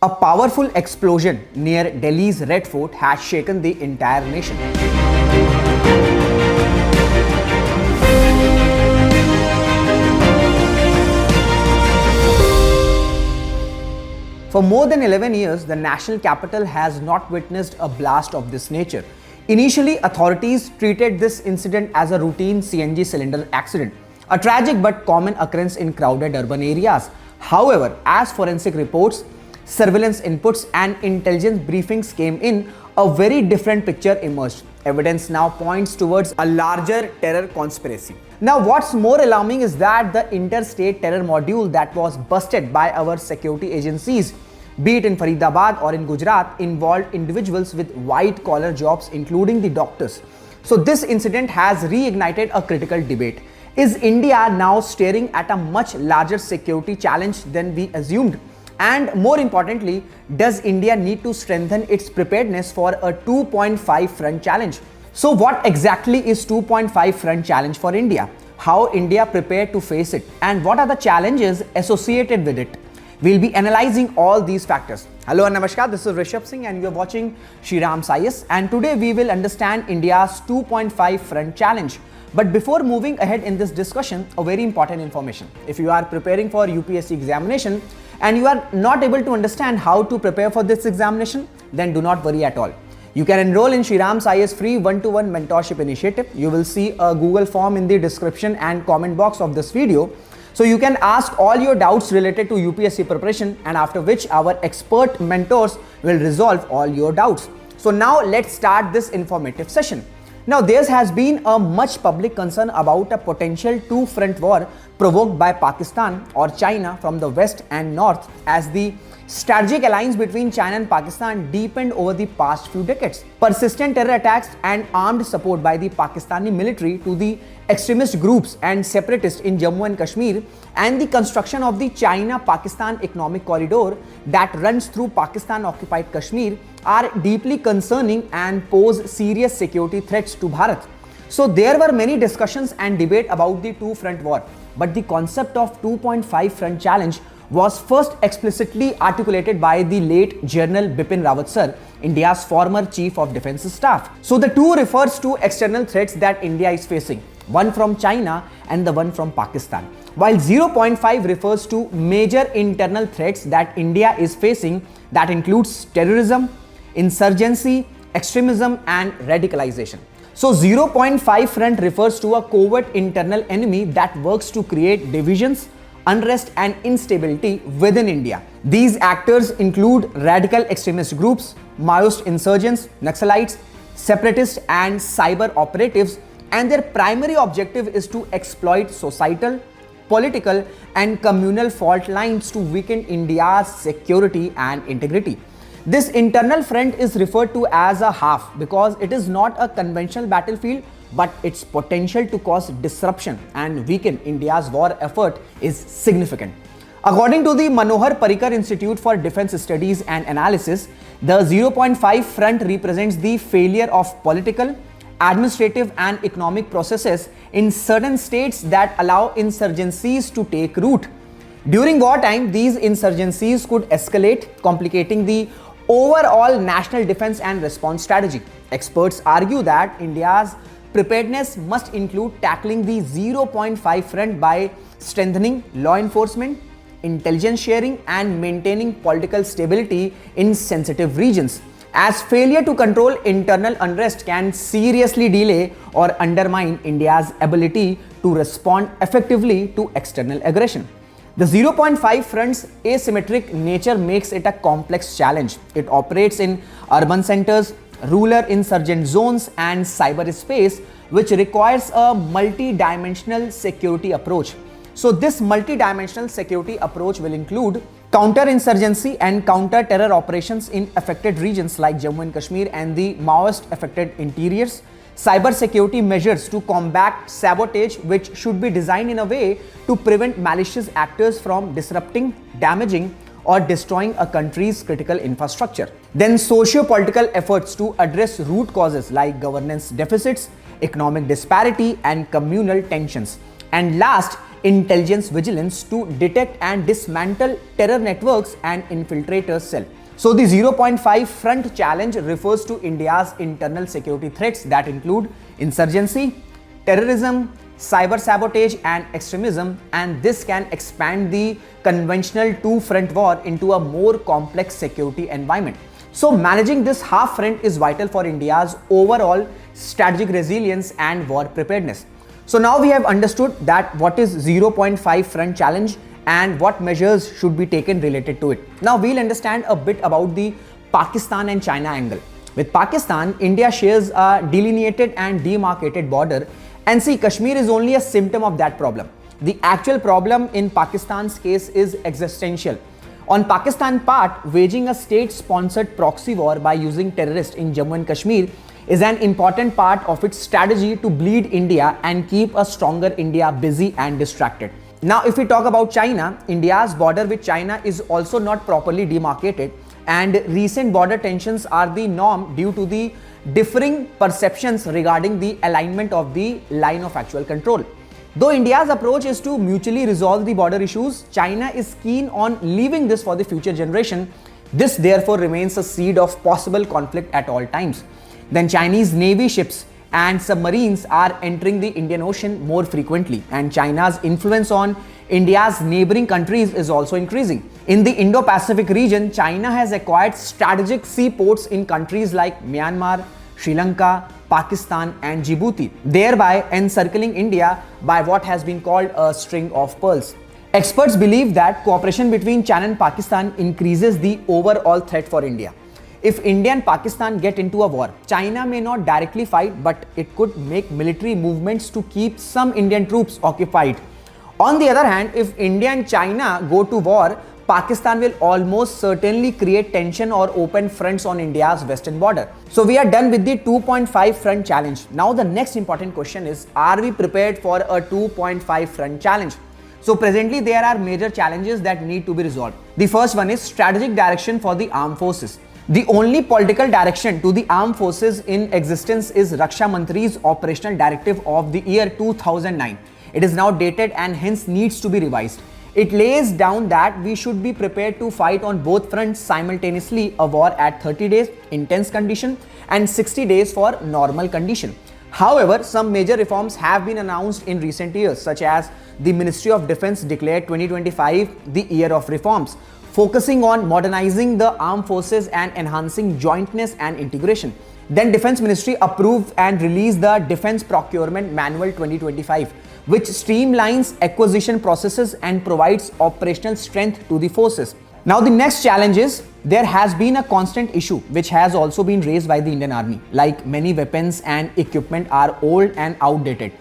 A powerful explosion near Delhi's Red Fort has shaken the entire nation. For more than 11 years, the national capital has not witnessed a blast of this nature. Initially, authorities treated this incident as a routine CNG cylinder accident, a tragic but common occurrence in crowded urban areas. However, as forensic reports, surveillance inputs and intelligence briefings came in, a very different picture emerged. Evidence now points towards a larger terror conspiracy. Now, what's more alarming is that the interstate terror module that was busted by our security agencies, be it in Faridabad or in Gujarat, involved individuals with white-collar jobs, including the doctors. So this incident has reignited a critical debate. Is India now staring at a much larger security challenge than we assumed? And more importantly, does India need to strengthen its preparedness for a 2.5 front challenge? So what exactly is 2.5 front challenge for India? How India prepared to face it? And what are the challenges associated with it? We'll be analyzing all these factors. Hello and Namaskar, this is Rishabh Singh and you're watching SRIRAM's IAS, and today we will understand India's 2.5 front challenge. But before moving ahead in this discussion, a very important information. If you are preparing for UPSC examination and you are not able to understand how to prepare for this examination, then do not worry at all. You can enroll in SRIRAM's IAS free 1-to-1 mentorship initiative. You will see a Google form in the description and comment box of this video. So you can ask all your doubts related to UPSC preparation, and after which our expert mentors will resolve all your doubts. So now let's start this informative session. Now there has been a much public concern about a potential two-front war provoked by Pakistan or China from the west and north, as the strategic alliance between China and Pakistan deepened over the past few decades. Persistent terror attacks and armed support by the Pakistani military to the extremist groups and separatists in Jammu and Kashmir, and the construction of the China-Pakistan economic corridor that runs through Pakistan-occupied Kashmir are deeply concerning and pose serious security threats to Bharat. So there were many discussions and debate about the two-front war, but the concept of 2.5 front challenge was first explicitly articulated by the late General Bipin Rawat sir, India's former Chief of Defence Staff. So the two refers to external threats that India is facing, one from China and the one from Pakistan, while 0.5 refers to major internal threats that India is facing, that includes terrorism, insurgency, extremism and radicalization. So 0.5 front refers to a covert internal enemy that works to create divisions, unrest and instability within India. These actors include radical extremist groups, Maoist insurgents, Naxalites, separatists and cyber operatives, and their primary objective is to exploit societal, political and communal fault lines to weaken India's security and integrity. This internal front is referred to as a half because it is not a conventional battlefield, but its potential to cause disruption and weaken India's war effort is significant. According to the Manohar Parrikar Institute for Defence Studies and Analysis, the 0.5 front represents the failure of political, administrative and economic processes in certain states that allow insurgencies to take root. During wartime, these insurgencies could escalate, complicating the overall national defense and response strategy. Experts argue that India's preparedness must include tackling the 0.5 front by strengthening law enforcement, intelligence sharing and maintaining political stability in sensitive regions, as failure to control internal unrest can seriously delay or undermine India's ability to respond effectively to external aggression. The 0.5 front's asymmetric nature makes it a complex challenge. It operates in urban centers, rural insurgent zones and cyberspace, which requires a multi-dimensional security approach. So this multi-dimensional security approach will include counter-insurgency and counter-terror operations in affected regions like Jammu and Kashmir and the Maoist-affected interiors, cyber-security measures to combat sabotage, which should be designed in a way to prevent malicious actors from disrupting, damaging, or destroying a country's critical infrastructure. Then socio-political efforts to address root causes like governance deficits, economic disparity, and communal tensions. And last, intelligence vigilance to detect and dismantle terror networks and infiltrator cell. So the 0.5 front challenge refers to India's internal security threats that include insurgency, terrorism, cyber sabotage and extremism, and this can expand the conventional two-front war into a more complex security environment. So managing this half front is vital for India's overall strategic resilience and war preparedness. So now we have understood that what is 0.5 front challenge and what measures should be taken related to it. Now we'll understand a bit about the Pakistan and China angle. With Pakistan, India shares a delineated and demarcated border, and see, Kashmir is only a symptom of that problem. The actual problem in Pakistan's case is existential. On Pakistan's part, waging a state-sponsored proxy war by using terrorists in Jammu and Kashmir is an important part of its strategy to bleed India and keep a stronger India busy and distracted. Now, if we talk about China, India's border with China is also not properly demarcated, and recent border tensions are the norm due to the differing perceptions regarding the alignment of the line of actual control. Though India's approach is to mutually resolve the border issues, China is keen on leaving this for the future generation. This therefore remains a seed of possible conflict at all times. Then Chinese Navy ships and submarines are entering the Indian Ocean more frequently, and China's influence on India's neighboring countries is also increasing. In the Indo-Pacific region, China has acquired strategic seaports in countries like Myanmar, Sri Lanka, Pakistan and Djibouti, thereby encircling India by what has been called a string of pearls. Experts believe that cooperation between China and Pakistan increases the overall threat for India. If India and Pakistan get into a war, China may not directly fight, but it could make military movements to keep some Indian troops occupied. On the other hand, if India and China go to war, Pakistan will almost certainly create tension or open fronts on India's western border. So we are done with the 2.5 front challenge. Now the next important question is, are we prepared for a 2.5 front challenge? So presently there are major challenges that need to be resolved. The first one is strategic direction for the armed forces. The only political direction to the armed forces in existence is Raksha Mantri's operational directive of the year 2009. It is now dated and hence needs to be revised. It lays down that we should be prepared to fight on both fronts simultaneously, a war at 30 days, intense condition, and 60 days for normal condition. However, some major reforms have been announced in recent years, such as the Ministry of Defense declared 2025 the year of reforms, focusing on modernizing the armed forces and enhancing jointness and integration. Then Defense Ministry approved and released the Defense Procurement Manual 2025, which streamlines acquisition processes and provides operational strength to the forces. Now the next challenge is, there has been a constant issue which has also been raised by the Indian Army, like many weapons and equipment are old and outdated.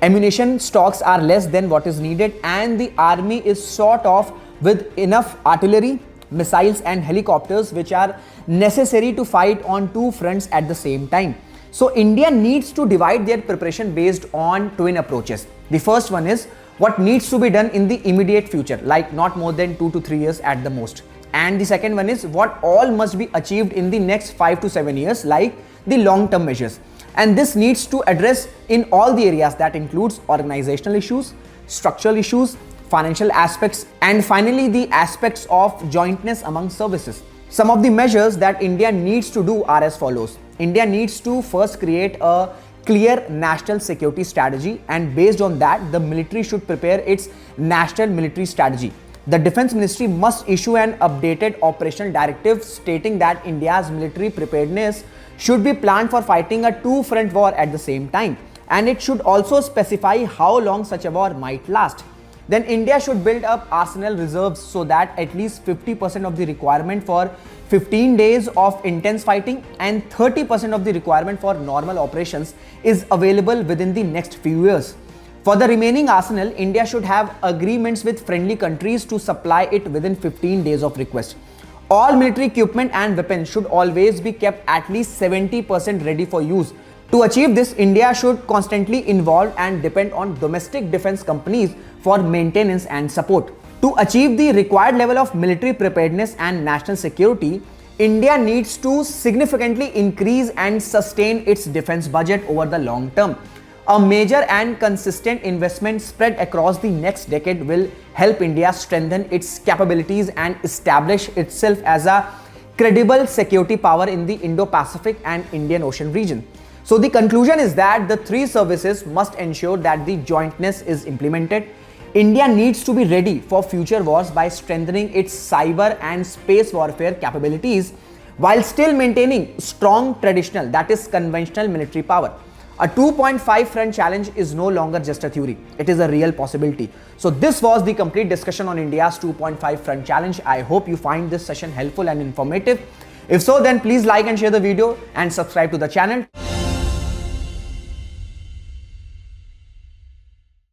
Ammunition stocks are less than what is needed, and the army is sort of with enough artillery, missiles and helicopters which are necessary to fight on two fronts at the same time. So India needs to divide their preparation based on twin approaches. The first one is what needs to be done in the immediate future, like not more than 2 to 3 years at the most. And the second one is what all must be achieved in the next 5 to 7 years, like the long-term measures. And this needs to address in all the areas that includes organizational issues, structural issues, financial aspects, and finally the aspects of jointness among services. Some of the measures that India needs to do are as follows. India needs to first create a clear national security strategy, and based on that, the military should prepare its national military strategy. The Defense Ministry must issue an updated operational directive stating that India's military preparedness should be planned for fighting a two-front war at the same time, and it should also specify how long such a war might last. Then India should build up arsenal reserves so that at least 50% of the requirement for 15 days of intense fighting and 30% of the requirement for normal operations is available within the next few years. For the remaining arsenal, India should have agreements with friendly countries to supply it within 15 days of request. All military equipment and weapons should always be kept at least 70% ready for use. To achieve this, India should constantly involve and depend on domestic defense companies for maintenance and support. To achieve the required level of military preparedness and national security, India needs to significantly increase and sustain its defense budget over the long term. A major and consistent investment spread across the next decade will help India strengthen its capabilities and establish itself as a credible security power in the Indo-Pacific and Indian Ocean region. So the conclusion is that the three services must ensure that the jointness is implemented. India needs to be ready for future wars by strengthening its cyber and space warfare capabilities while still maintaining strong traditional, that is conventional military power. A 2.5 front challenge is no longer just a theory, it is a real possibility. So this was the complete discussion on India's 2.5 front challenge. I hope you find this session helpful and informative. If so, then please like and share the video and subscribe to the channel.